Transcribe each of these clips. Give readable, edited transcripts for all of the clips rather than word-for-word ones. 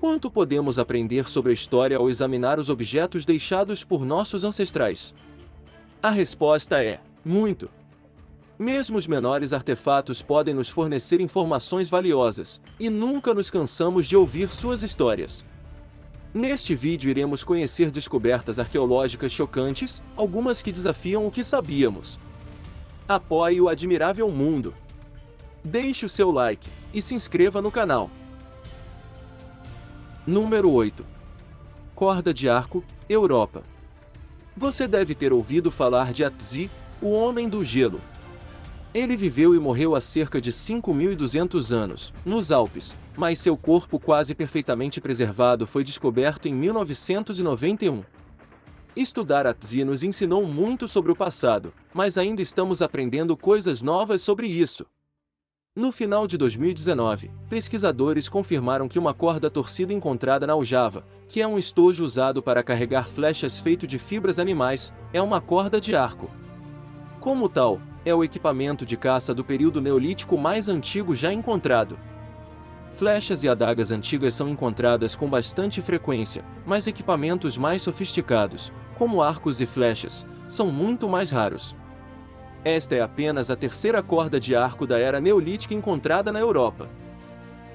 Quanto podemos aprender sobre a história ao examinar os objetos deixados por nossos ancestrais? A resposta é: muito. Mesmo os menores artefatos podem nos fornecer informações valiosas, e nunca nos cansamos de ouvir suas histórias. Neste vídeo iremos conhecer descobertas arqueológicas chocantes, algumas que desafiam o que sabíamos. Apoie o admirável mundo. Deixe o seu like e se inscreva no canal. Número 8. Corda de Arco, Europa. Você deve ter ouvido falar de Atzi, o Homem do Gelo. Ele viveu e morreu há cerca de 5.200 anos, nos Alpes, mas seu corpo quase perfeitamente preservado foi descoberto em 1991. Estudar Atzi nos ensinou muito sobre o passado, mas ainda estamos aprendendo coisas novas sobre isso. No final de 2019, pesquisadores confirmaram que uma corda torcida encontrada na aljava, que é um estojo usado para carregar flechas feito de fibras animais, é uma corda de arco. Como tal, é o equipamento de caça do período neolítico mais antigo já encontrado. Flechas e adagas antigas são encontradas com bastante frequência, mas equipamentos mais sofisticados, como arcos e flechas, são muito mais raros. Esta é apenas a terceira corda de arco da era neolítica encontrada na Europa.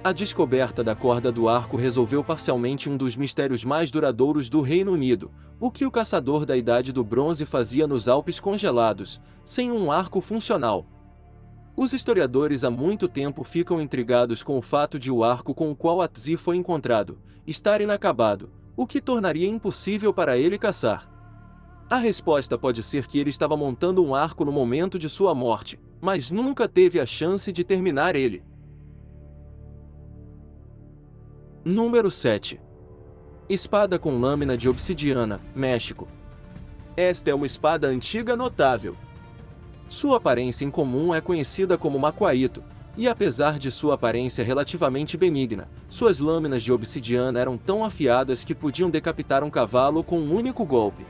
A descoberta da corda do arco resolveu parcialmente um dos mistérios mais duradouros do Reino Unido: o que o caçador da Idade do Bronze fazia nos Alpes congelados, sem um arco funcional. Os historiadores há muito tempo ficam intrigados com o fato de o arco com o qual Atzi foi encontrado estar inacabado, o que tornaria impossível para ele caçar. A resposta pode ser que ele estava montando um arco no momento de sua morte, mas nunca teve a chance de terminar ele. Número 7. Espada com lâmina de obsidiana, México. Esta é uma espada antiga notável. Sua aparência incomum é conhecida como macuaíto, e apesar de sua aparência relativamente benigna, suas lâminas de obsidiana eram tão afiadas que podiam decapitar um cavalo com um único golpe.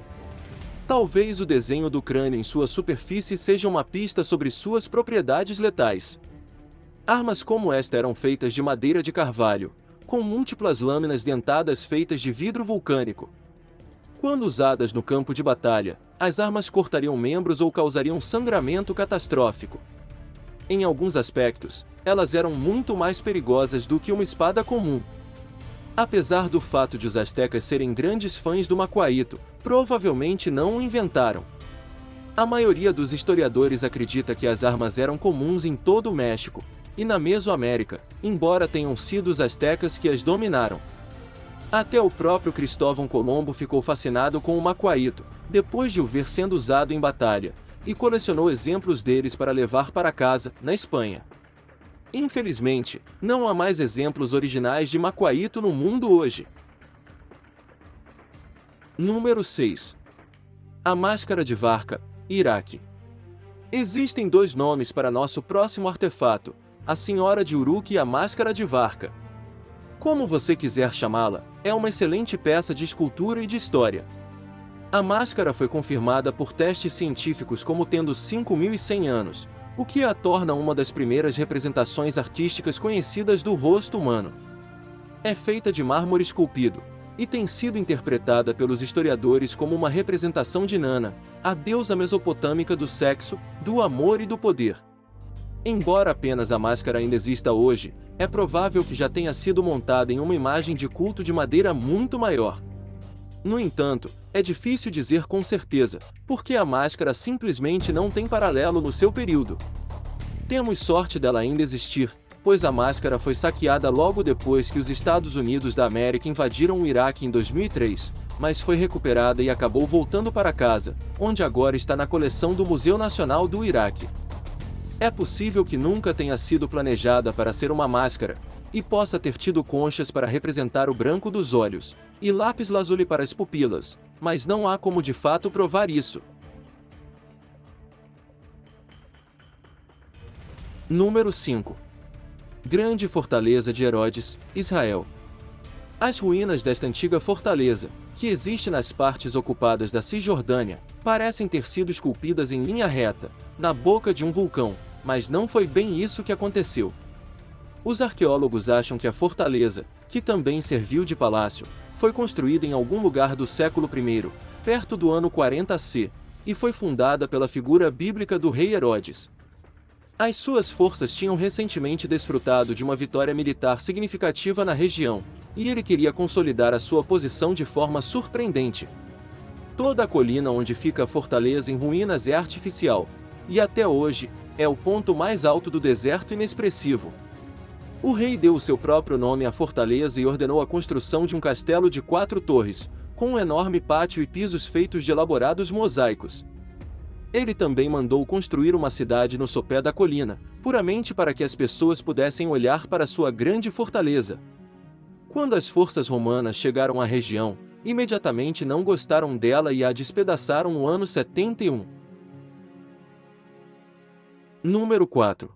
Talvez o desenho do crânio em sua superfície seja uma pista sobre suas propriedades letais. Armas como esta eram feitas de madeira de carvalho, com múltiplas lâminas dentadas feitas de vidro vulcânico. Quando usadas no campo de batalha, as armas cortariam membros ou causariam sangramento catastrófico. Em alguns aspectos, elas eram muito mais perigosas do que uma espada comum. Apesar do fato de os astecas serem grandes fãs do macuaíto, provavelmente não o inventaram. A maioria dos historiadores acredita que as armas eram comuns em todo o México e na Mesoamérica, embora tenham sido os astecas que as dominaram. Até o próprio Cristóvão Colombo ficou fascinado com o macuaíto, depois de o ver sendo usado em batalha, e colecionou exemplos deles para levar para casa, na Espanha. Infelizmente, não há mais exemplos originais de macuaíto no mundo hoje. Número 6. A Máscara de Varka, Iraque. Existem dois nomes para nosso próximo artefato: a Senhora de Uruk e a Máscara de Varka. Como você quiser chamá-la, é uma excelente peça de escultura e de história. A máscara foi confirmada por testes científicos como tendo 5.100 anos, o que a torna uma das primeiras representações artísticas conhecidas do rosto humano. É feita de mármore esculpido, e tem sido interpretada pelos historiadores como uma representação de Nana, a deusa mesopotâmica do sexo, do amor e do poder. Embora apenas a máscara ainda exista hoje, é provável que já tenha sido montada em uma imagem de culto de madeira muito maior. No entanto, é difícil dizer com certeza, porque a máscara simplesmente não tem paralelo no seu período. Temos sorte dela ainda existir, pois a máscara foi saqueada logo depois que os Estados Unidos da América invadiram o Iraque em 2003, mas foi recuperada e acabou voltando para casa, onde agora está na coleção do Museu Nacional do Iraque. É possível que nunca tenha sido planejada para ser uma máscara, e possa ter tido conchas para representar o branco dos olhos, e lápis lazuli para as pupilas, mas não há como de fato provar isso. Número 5. Grande Fortaleza de Herodes, Israel. As ruínas desta antiga fortaleza, que existe nas partes ocupadas da Cisjordânia, parecem ter sido esculpidas em linha reta, na boca de um vulcão, mas não foi bem isso que aconteceu. Os arqueólogos acham que a fortaleza, que também serviu de palácio, foi construída em algum lugar do século I, perto do ano 40 c, e foi fundada pela figura bíblica do rei Herodes. As suas forças tinham recentemente desfrutado de uma vitória militar significativa na região, e ele queria consolidar a sua posição de forma surpreendente. Toda a colina onde fica a fortaleza em ruínas é artificial, e até hoje, é o ponto mais alto do deserto inexpressivo. O rei deu o seu próprio nome à fortaleza e ordenou a construção de um castelo de 4 torres, com um enorme pátio e pisos feitos de elaborados mosaicos. Ele também mandou construir uma cidade no sopé da colina, puramente para que as pessoas pudessem olhar para sua grande fortaleza. Quando as forças romanas chegaram à região, imediatamente não gostaram dela e a despedaçaram no ano 71. Número 4.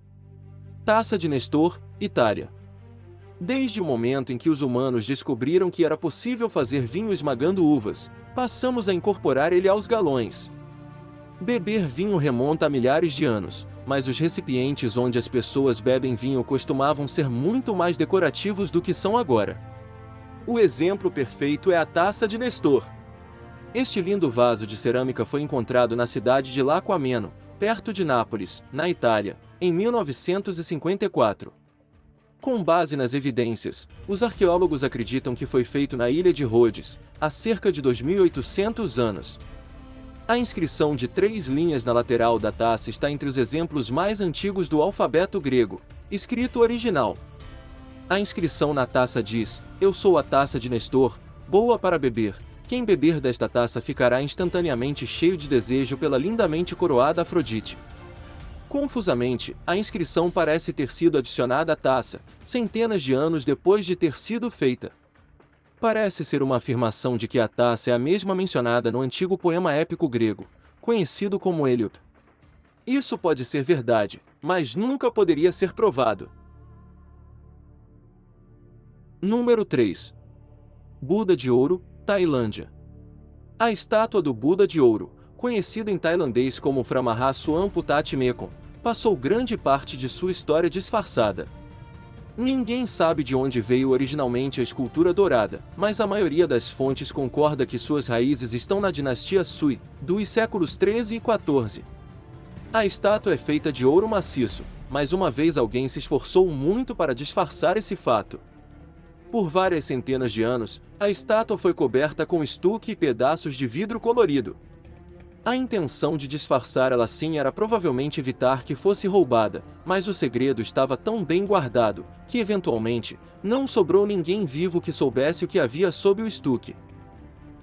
Taça de Nestor, Itália. Desde o momento em que os humanos descobriram que era possível fazer vinho esmagando uvas, passamos a incorporar ele aos galões. Beber vinho remonta a milhares de anos, mas os recipientes onde as pessoas bebem vinho costumavam ser muito mais decorativos do que são agora. O exemplo perfeito é a taça de Nestor. Este lindo vaso de cerâmica foi encontrado na cidade de Lacco Ameno, perto de Nápoles, na Itália, em 1954. Com base nas evidências, os arqueólogos acreditam que foi feito na ilha de Rhodes, há cerca de 2.800 anos. A inscrição de 3 linhas na lateral da taça está entre os exemplos mais antigos do alfabeto grego, escrito original. A inscrição na taça diz: "Eu sou a taça de Nestor, boa para beber. Quem beber desta taça ficará instantaneamente cheio de desejo pela lindamente coroada Afrodite." Confusamente, a inscrição parece ter sido adicionada à taça, centenas de anos depois de ter sido feita. Parece ser uma afirmação de que a taça é a mesma mencionada no antigo poema épico grego, conhecido como Héliade. Isso pode ser verdade, mas nunca poderia ser provado. Número 3. Buda de Ouro, Tailândia. A estátua do Buda de Ouro, conhecida em tailandês como Framaha Suamputat Mekong, passou grande parte de sua história disfarçada. Ninguém sabe de onde veio originalmente a escultura dourada, mas a maioria das fontes concorda que suas raízes estão na dinastia Sui, dos séculos 13 e 14. A estátua é feita de ouro maciço, mas uma vez alguém se esforçou muito para disfarçar esse fato. Por várias centenas de anos, a estátua foi coberta com estuque e pedaços de vidro colorido. A intenção de disfarçar ela assim era provavelmente evitar que fosse roubada, mas o segredo estava tão bem guardado, que eventualmente, não sobrou ninguém vivo que soubesse o que havia sob o estuque.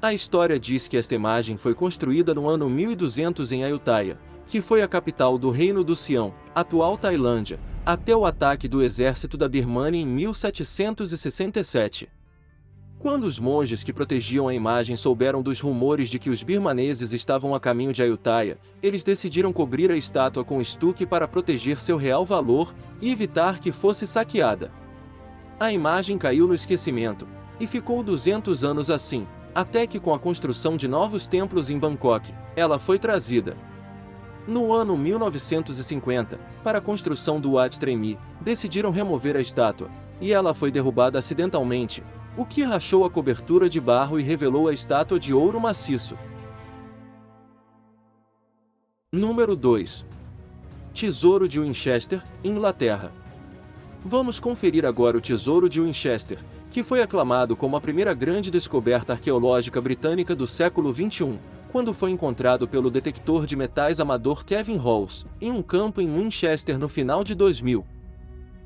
A história diz que esta imagem foi construída no ano 1200 em Ayutthaya, que foi a capital do Reino do Sião, atual Tailândia, até o ataque do exército da Birmânia em 1767. Quando os monges que protegiam a imagem souberam dos rumores de que os birmaneses estavam a caminho de Ayutthaya, eles decidiram cobrir a estátua com estuque para proteger seu real valor e evitar que fosse saqueada. A imagem caiu no esquecimento, e ficou 200 anos assim, até que com a construção de novos templos em Bangkok, ela foi trazida. No ano 1950, para a construção do Wat Tremi, decidiram remover a estátua, e ela foi derrubada acidentalmente, o que rachou a cobertura de barro e revelou a estátua de ouro maciço. Número 2. Tesouro de Winchester, Inglaterra. Vamos conferir agora o Tesouro de Winchester, que foi aclamado como a primeira grande descoberta arqueológica britânica do século XXI, quando foi encontrado pelo detector de metais amador Kevin Halls, em um campo em Winchester no final de 2000.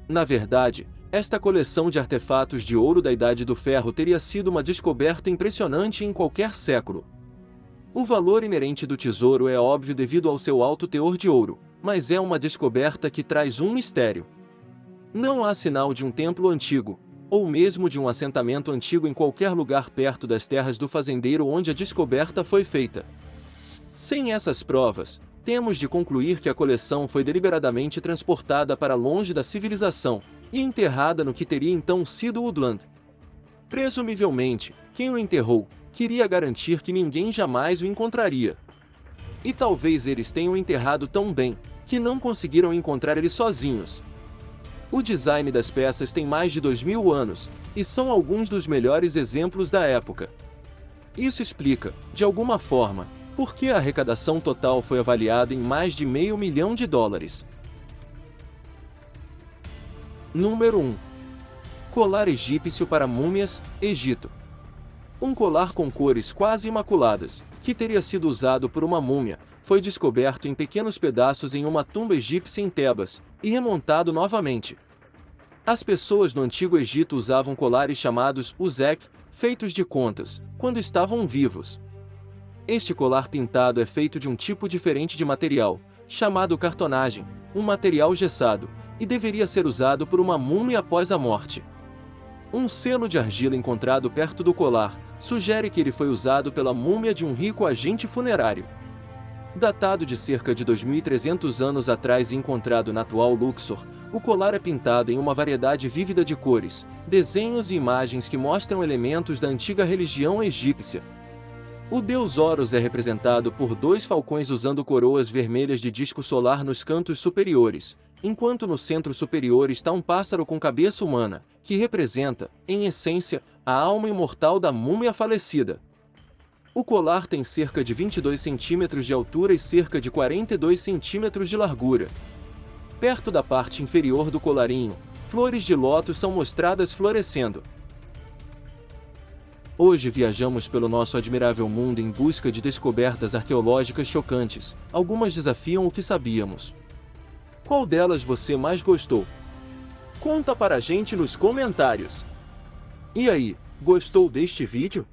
Na verdade, esta coleção de artefatos de ouro da Idade do Ferro teria sido uma descoberta impressionante em qualquer século. O valor inerente do tesouro é óbvio devido ao seu alto teor de ouro, mas é uma descoberta que traz um mistério. Não há sinal de um templo antigo, ou mesmo de um assentamento antigo em qualquer lugar perto das terras do fazendeiro onde a descoberta foi feita. Sem essas provas, temos de concluir que a coleção foi deliberadamente transportada para longe da civilização, e enterrada no que teria então sido Woodland. Presumivelmente, quem o enterrou, queria garantir que ninguém jamais o encontraria. E talvez eles tenham enterrado tão bem, que não conseguiram encontrar ele sozinhos. O design das peças tem mais de 2000 anos, e são alguns dos melhores exemplos da época. Isso explica, de alguma forma, por que a arrecadação total foi avaliada em mais de $500 milhão. Número 1. Colar egípcio para múmias, Egito. Um colar com cores quase imaculadas, que teria sido usado por uma múmia, foi descoberto em pequenos pedaços em uma tumba egípcia em Tebas, e remontado novamente. As pessoas no Antigo Egito usavam colares chamados uzek, feitos de contas, quando estavam vivos. Este colar pintado é feito de um tipo diferente de material, chamado cartonagem, um material gessado, e deveria ser usado por uma múmia após a morte. Um selo de argila encontrado perto do colar sugere que ele foi usado pela múmia de um rico agente funerário. Datado de cerca de 2.300 anos atrás e encontrado na atual Luxor, o colar é pintado em uma variedade vívida de cores, desenhos e imagens que mostram elementos da antiga religião egípcia. O deus Horus é representado por 2 falcões usando coroas vermelhas de disco solar nos cantos superiores, enquanto no centro superior está um pássaro com cabeça humana, que representa, em essência, a alma imortal da múmia falecida. O colar tem cerca de 22 centímetros de altura e cerca de 42 centímetros de largura. Perto da parte inferior do colarinho, flores de lótus são mostradas florescendo. Hoje viajamos pelo nosso admirável mundo em busca de descobertas arqueológicas chocantes. Algumas desafiam o que sabíamos. Qual delas você mais gostou? Conta para a gente nos comentários. E aí, gostou deste vídeo?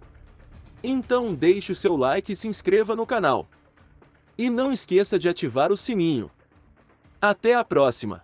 Então deixe o seu like e se inscreva no canal. E não esqueça de ativar o sininho. Até a próxima!